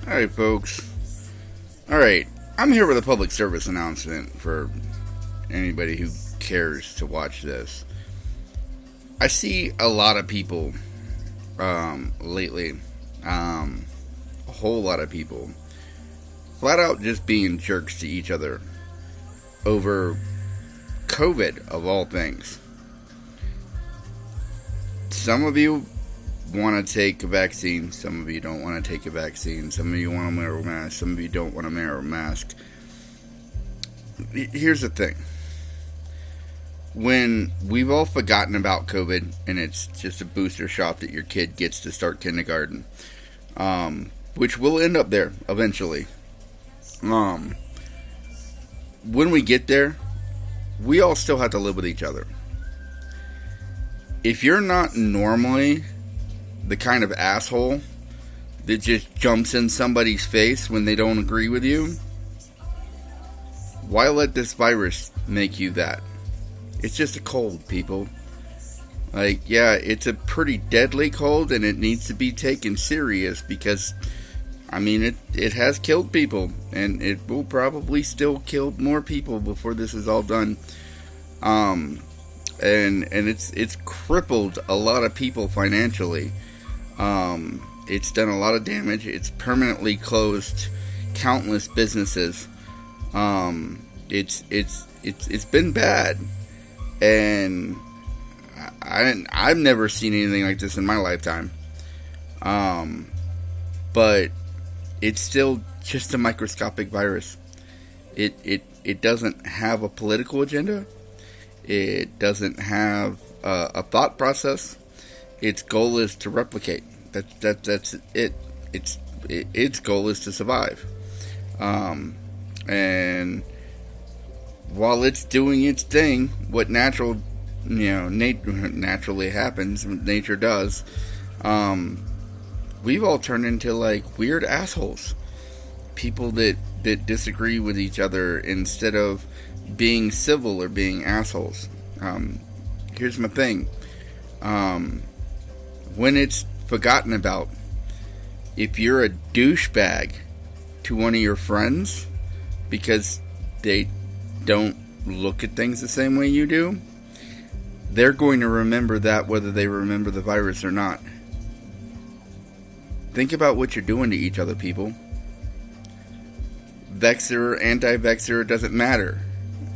Alright, folks. Alright, I'm here with a public service announcement for anybody who cares to watch this. I see a lot of people lately, a whole lot of people, flat out just being jerks to each other over COVID, of all things. Some of you want to take a vaccine, some of you don't want to take a vaccine, some of you want to wear a mask, some of you don't want to wear a mask. Here's the thing. When we've all forgotten about COVID and it's just a booster shot that your kid gets to start kindergarten, which will end up there eventually. When we get there, we all still have to live with each other. If you're not normally the kind of asshole that just jumps in somebody's face when they don't agree with you, why let this virus make you that? It's just a cold, people. Like, yeah, it's a pretty deadly cold and it needs to be taken serious because, I mean, it has killed people and it will probably still kill more people before this is all done. And it's crippled a lot of people financially. It's done a lot of damage. It's permanently closed countless businesses. It's been bad, and I've never seen anything like this in my lifetime. But it's still just a microscopic virus. It doesn't have a political agenda. It doesn't have a thought process. Its goal is to replicate. That's it. Its goal is to survive. And while it's doing its thing, what naturally happens, nature does. We've all turned into like weird assholes. People that disagree with each other instead of being civil or being assholes. Here's my thing. When it's forgotten about, if you're a douchebag to one of your friends because they don't look at things the same way you do, they're going to remember that whether they remember the virus or not. Think about what you're doing to each other, people. Vexer, anti-vexer, doesn't matter.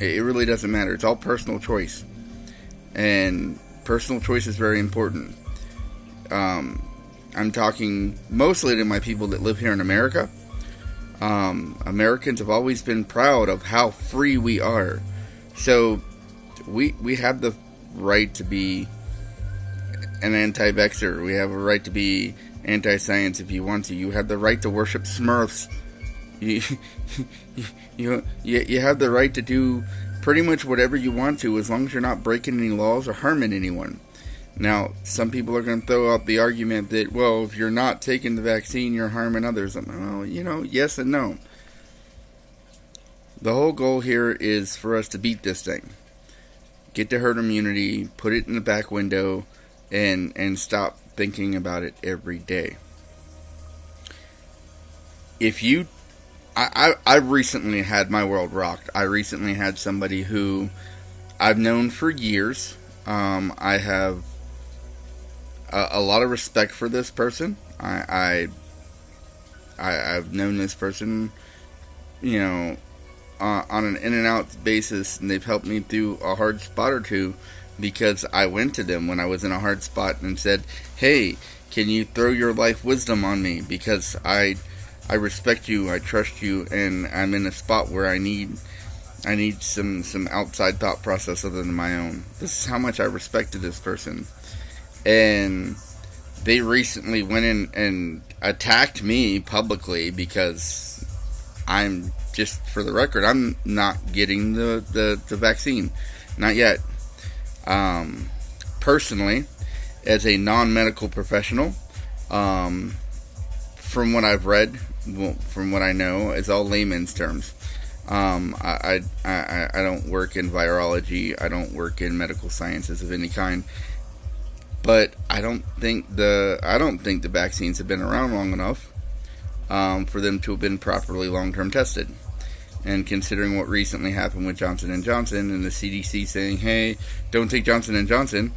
It really doesn't matter. It's all personal choice. And personal choice is very important. I'm talking mostly to my people that live here in America. Americans have always been proud of how free we are. So we have the right to be an anti-vexer. We have a right to be anti-science if you want to. You have the right to worship Smurfs. You have the right to do pretty much whatever you want to, as long as you're not breaking any laws or harming anyone. Now, some people are going to throw out the argument that, well, if you're not taking the vaccine, you're harming others. Well, yes and no. The whole goal here is for us to beat this thing. Get to herd immunity, put it in the back window, and stop thinking about it every day. I recently had my world rocked. I recently had somebody who I've known for years. I have a lot of respect for this person. I've known this person, on an in and out basis, and they've helped me through a hard spot or two because I went to them when I was in a hard spot and said, "Hey, can you throw your life wisdom on me? Because I respect you, I trust you, and I'm in a spot where I need some outside thought process other than my own." This is how much I respected this person. And they recently went in and attacked me publicly because I'm, just for the record, I'm not getting the vaccine. Not yet. Personally, as a non-medical professional, from what I've read, from what I know, it's all layman's terms. I don't work in virology. I don't work in medical sciences of any kind. But I don't think the vaccines have been around long enough for them to have been properly long-term tested. And considering what recently happened with Johnson & Johnson and the CDC saying, hey, don't take Johnson & Johnson,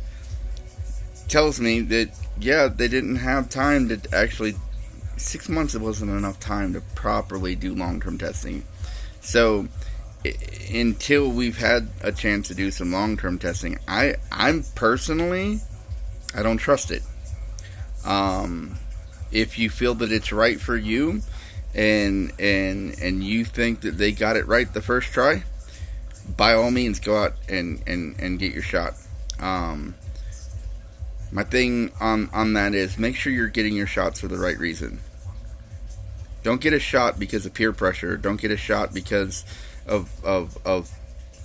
tells me that, yeah, they didn't have time to actually, 6 months wasn't enough time to properly do long-term testing. So, until we've had a chance to do some long-term testing, I'm personally, I don't trust it. If you feel that it's right for you, and you think that they got it right the first try, by all means go out and get your shot. My thing on that is, make sure you're getting your shots for the right reason. Don't get a shot because of peer pressure. Don't get a shot because of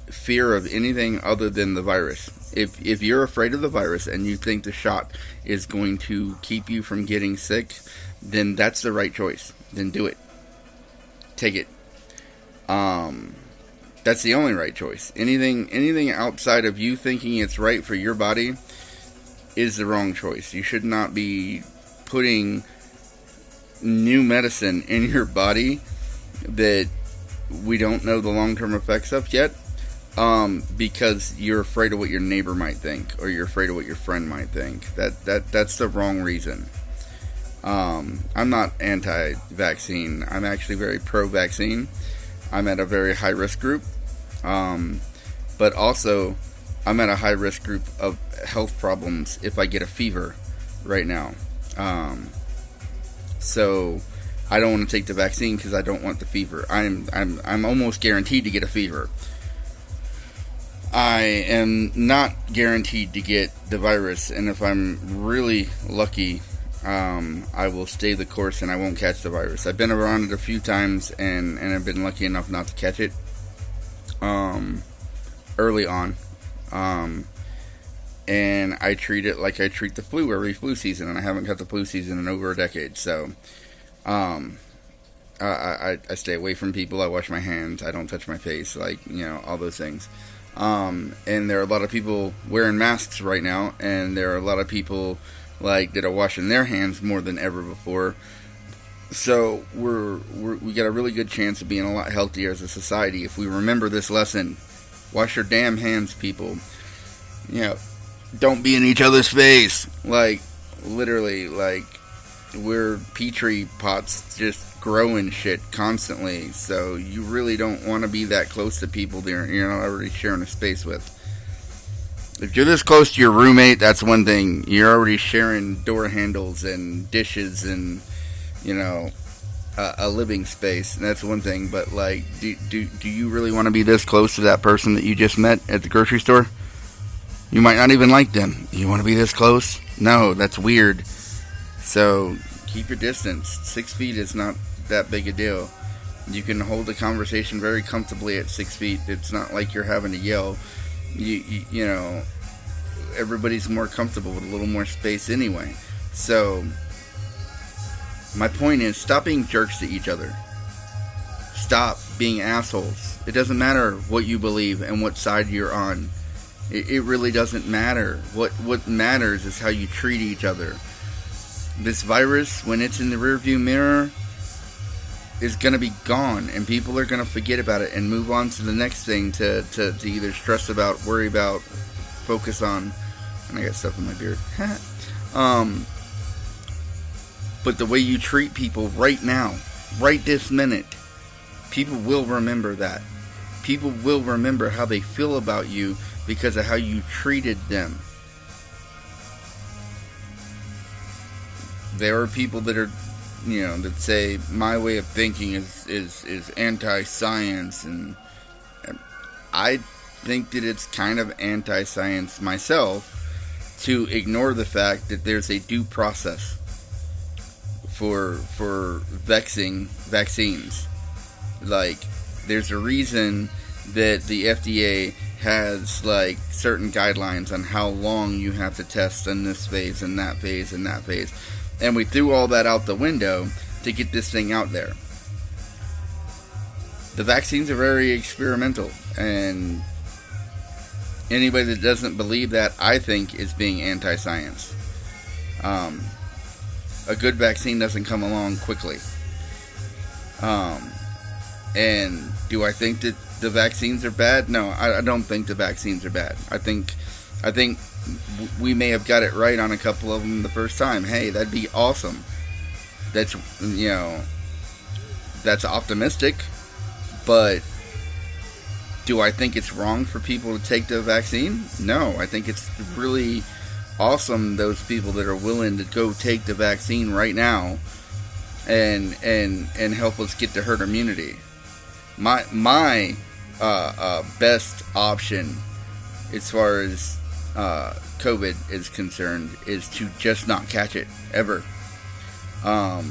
fear of anything other than the virus. If you're afraid of the virus and you think the shot is going to keep you from getting sick, then that's the right choice. Then do it. Take it. That's the only right choice. Anything outside of you thinking it's right for your body is the wrong choice. You should not be putting new medicine in your body that we don't know the long-term effects of yet, because you're afraid of what your neighbor might think, or you're afraid of what your friend might think. That's the wrong reason. I'm not anti-vaccine. I'm actually very pro-vaccine. I'm at a very high-risk group, but also I'm at a high-risk group of health problems if I get a fever right now. So I don't want to take the vaccine because I don't want the fever. I'm almost guaranteed to get a fever. I am not guaranteed to get the virus, and if I'm really lucky, I will stay the course and I won't catch the virus. I've been around it a few times and I've been lucky enough not to catch it early on. And I treat it like I treat the flu every flu season, and I haven't got the flu season in over a decade. So I stay away from people. I wash my hands. I don't touch my face, all those things. And there are a lot of people wearing masks right now, and there are a lot of people that are washing their hands more than ever before. So we got a really good chance of being a lot healthier as a society if we remember this lesson. Wash your damn hands, people. Don't be in each other's face. Literally, we're petri pots just growing shit constantly. So you really don't want to be that close to people that you're not already sharing a space with. If you're this close to your roommate, that's one thing. You're already sharing door handles and dishes and, a living space. And that's one thing. But, do you really want to be this close to that person that you just met at the grocery store? You might not even like them. You want to be this close? No, that's weird. So, keep your distance. 6 feet is not that big a deal. You can hold a conversation very comfortably at 6 feet. It's not like you're having to yell. You know, everybody's more comfortable with a little more space anyway. So, my point is, stop being jerks to each other. Stop being assholes. It doesn't matter what you believe and what side you're on. It really doesn't matter. What matters is how you treat each other. This virus, when it's in the rearview mirror, is going to be gone, and people are going to forget about it and move on to the next thing to either stress about, worry about, focus on. And I got stuff in my beard. But the way you treat people right now, right this minute, people will remember that. People will remember how they feel about you because of how you treated them. There are people that are, that say my way of thinking is anti-science, and I think that it's kind of anti-science myself to ignore the fact that there's a due process for vaccines. There's a reason that the FDA has certain guidelines on how long you have to test in this phase and that phase and that phase. And we threw all that out the window to get this thing out there. The vaccines are very experimental, and anybody that doesn't believe that, I think, is being anti-science. A good vaccine doesn't come along quickly. Um, and do I think that the vaccines are bad? No, I don't think the vaccines are bad. I think we may have got it right on a couple of them the first time. Hey, that'd be awesome. That's, that's optimistic, but do I think it's wrong for people to take the vaccine? No, I think it's really awesome, those people that are willing to go take the vaccine right now and help us get to herd immunity. My best option as far as COVID is concerned is to just not catch it ever. I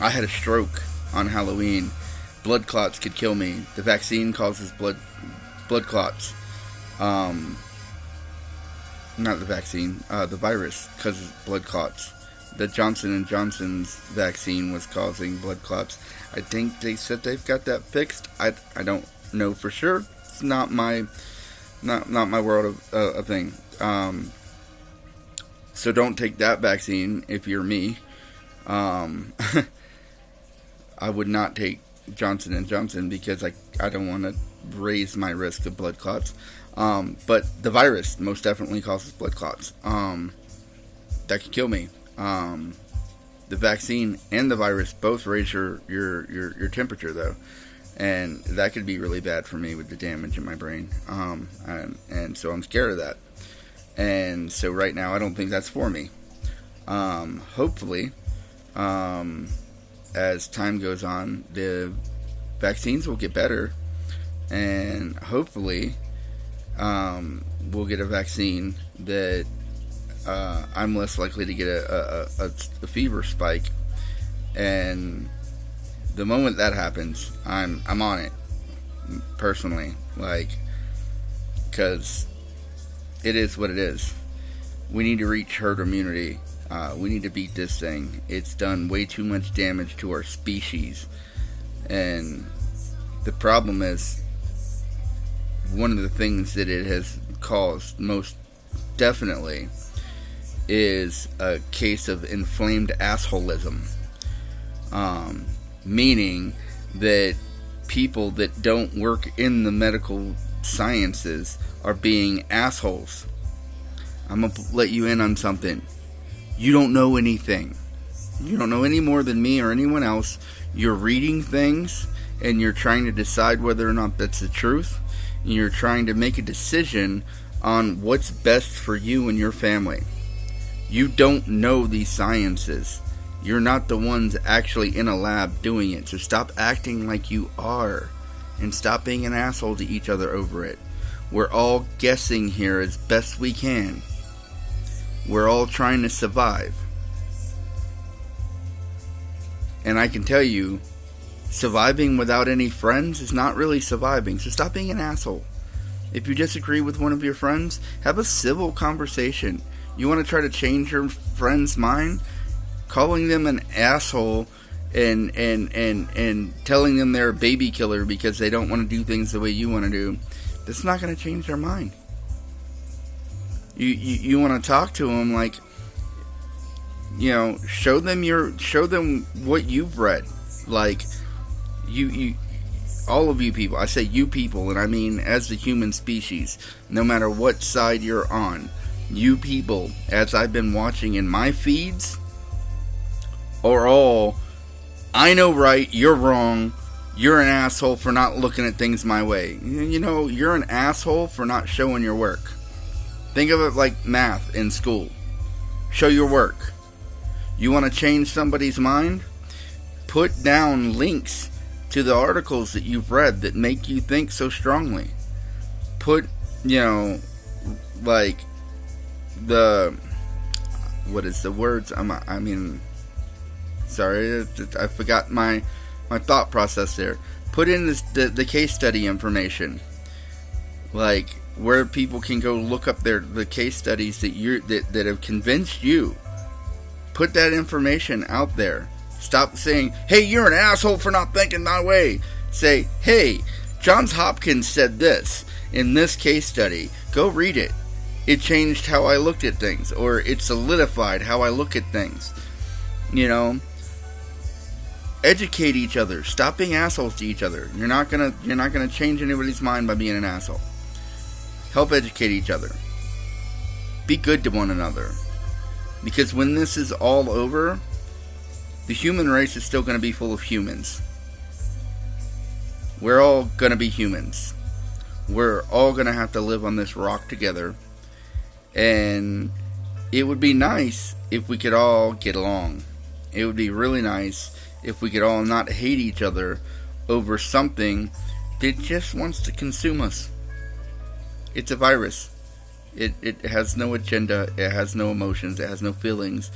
had a stroke on Halloween. Blood clots could kill me. The vaccine causes blood clots. Not the vaccine. The virus causes blood clots. The Johnson & Johnson's vaccine was causing blood clots. I think they said they've got that fixed. I don't know for sure. It's not my world of thing. So don't take that vaccine if you're me. I would not take Johnson & Johnson because I don't want to raise my risk of blood clots. But the virus most definitely causes blood clots. That could kill me. The vaccine and the virus both raise your temperature though, and that could be really bad for me with the damage in my brain. And so I'm scared of that. And so right now I don't think that's for me. Hopefully, as time goes on, the vaccines will get better, and hopefully, we'll get a vaccine that I'm less likely to get a fever spike. And the moment that happens, I'm on it personally, because it is what it is. We need to reach herd immunity. We need to beat this thing. It's done way too much damage to our species. And the problem is, one of the things that it has caused most definitely is a case of inflamed assholism. Meaning that people that don't work in the medical sciences are being assholes. I'm going to let you in on something. You don't know anything. You don't know any more than me or anyone else. You're reading things and you're trying to decide whether or not that's the truth. And you're trying to make a decision on what's best for you and your family. You don't know these sciences. You're not the ones actually in a lab doing it. So stop acting like you are. And stop being an asshole to each other over it. We're all guessing here as best we can. We're all trying to survive. And I can tell you, surviving without any friends is not really surviving. So stop being an asshole. If you disagree with one of your friends, have a civil conversation. You want to try to change your friend's mind? Calling them an asshole and telling them they're a baby killer because they don't want to do things the way you want to do, that's not going to change their mind. You want to talk to them show them what you've read. You all of you people, I say you people, and I mean as the human species, no matter what side you're on, you people, as I've been watching in my feeds, are all, I know right, you're wrong, you're an asshole for not looking at things my way. You're an asshole for not showing your work. Think of it like math in school. Show your work. You want to change somebody's mind? Put down links to the articles that you've read that make you think so strongly. Put, what is the words? Sorry, I forgot my thought process there. Put in the case study information. Where people can go look up the case studies that have convinced you. Put that information out there. Stop saying, hey, you're an asshole for not thinking that way. Say, hey, Johns Hopkins said this in this case study. Go read it. It changed how I looked at things, or it solidified how I look at things. Educate each other. Stop being assholes to each other. You're not gonna change anybody's mind by being an asshole. Help educate each other. Be good to one another. Because when this is all over, the human race is still going to be full of humans. We're all going to be humans. We're all going to have to live on this rock together. And it would be nice if we could all get along. It would be really nice if we could all not hate each other over something that just wants to consume us. It's a virus. It has no agenda. It has no emotions. It has no feelings.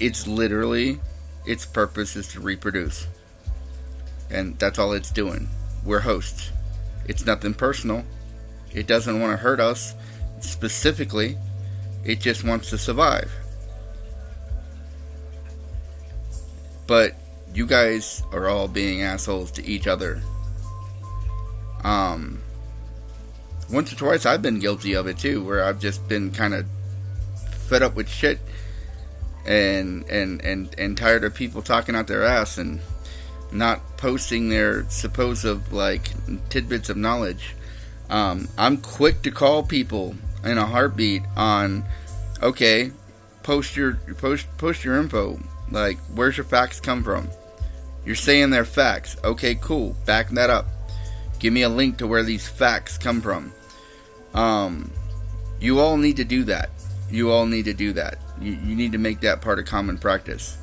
It's literally, its purpose is to reproduce. And that's all it's doing. We're hosts. It's nothing personal. It doesn't want to hurt us specifically. It just wants to survive. But you guys are all being assholes to each other. Once or twice I've been guilty of it too, where I've just been kind of fed up with shit and tired of people talking out their ass and not posting their supposed like tidbits of knowledge. I'm quick to call people in a heartbeat on, okay, post your info. Like, where's your facts come from? You're saying they're facts. Okay, cool. Back that up. Give me a link to where these facts come from. You all need to do that. You all need to do that. You need to make that part of common practice.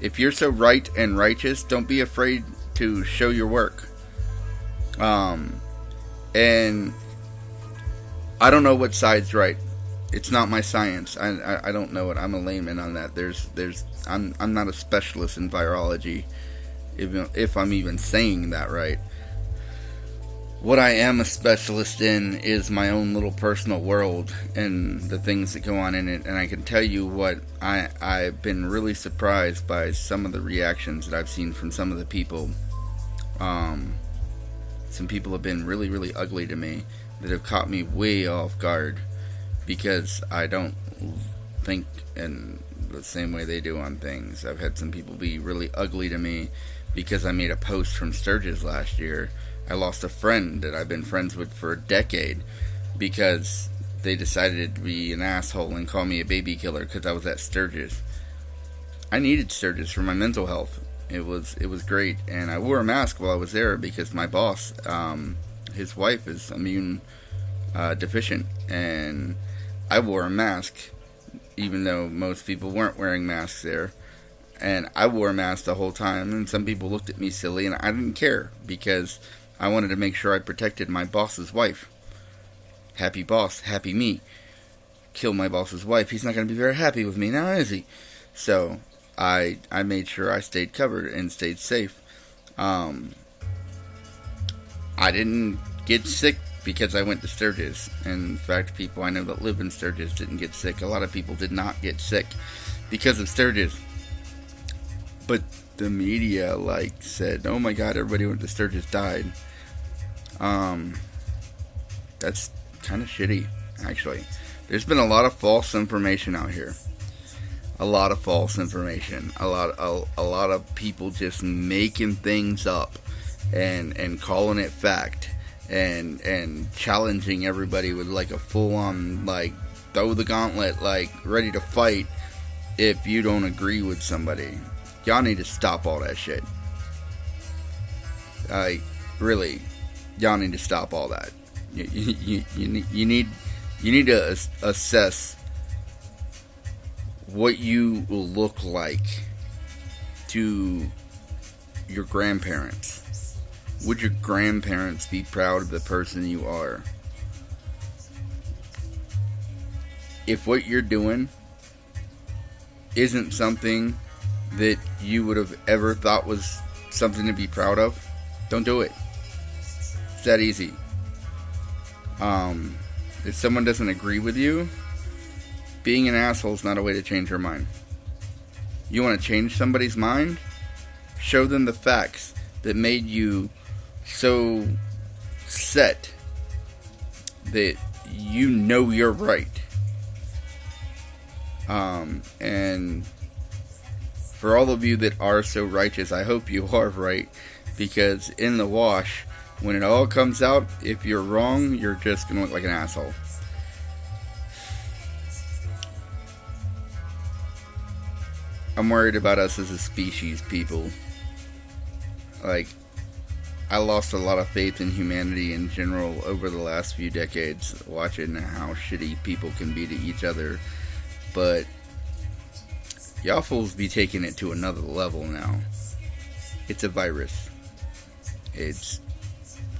If you're so right and righteous, don't be afraid to show your work. And I don't know what side's right. It's not my science. I don't know it. I'm a layman on that. I'm not a specialist in virology, if I'm even saying that right. What I am a specialist in is my own little personal world and the things that go on in it. And I can tell you what, I've been really surprised by some of the reactions that I've seen from some of the people. Some people have been really, really ugly to me that have caught me way off guard because I don't think in the same way they do on things. I've had some people be really ugly to me because I made a post from Sturgis last year. I lost a friend that I've been friends with for a decade because they decided to be an asshole and call me a baby killer because I was at Sturgis. I needed Sturgis for my mental health. It was great, and I wore a mask while I was there because my boss, his wife is immune deficient, and I wore a mask even though most people weren't wearing masks there. And I wore a mask the whole time, and some people looked at me silly, and I didn't care because I wanted to make sure I protected my boss's wife. Happy boss, happy me. Kill my boss's wife. He's not going to be very happy with me now, is he? So I made sure I stayed covered and stayed safe. I didn't get sick because I went to Sturgis. In fact, people I know that live in Sturgis didn't get sick. A lot of people did not get sick because of Sturgis. But the media, said, oh my god, everybody who went to Sturgis died. That's kind of shitty, actually. There's been a lot of false information out here. A lot of false information. A lot of people just making things up and calling it fact and challenging everybody with a full-on throw the gauntlet, ready to fight if you don't agree with somebody. Y'all need to stop all that shit. Really, y'all need to stop all that. You need to assess what you will look like to your grandparents. Would your grandparents be proud of the person you are? If what you're doing isn't something that you would have ever thought was something to be proud of, don't do it. It's that easy. If someone doesn't agree with you, being an asshole is not a way to change their mind. You want to change somebody's mind? Show them the facts that made you so set that you know you're right. And For all of you that are so righteous, I hope you are right, because in the wash, when it all comes out, if you're wrong, you're just going to look like an asshole. I'm worried about us as a species, people. Like, I lost a lot of faith in humanity in general over the last few decades, watching how shitty people can be to each other. But y'all fools be taking it to another level now. It's a virus. It's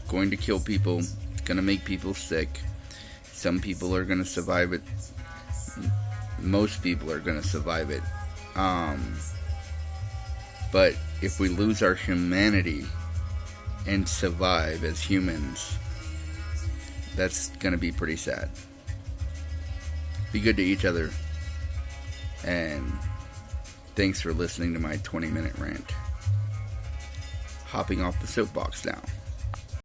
going to kill people. It's going to make people sick. Some people are going to survive it. Most people are going to survive it. But if we lose our humanity and survive as humans, that's going to be pretty sad. Be good to each other. And thanks for listening to my 20-minute rant. Hopping off the soapbox now.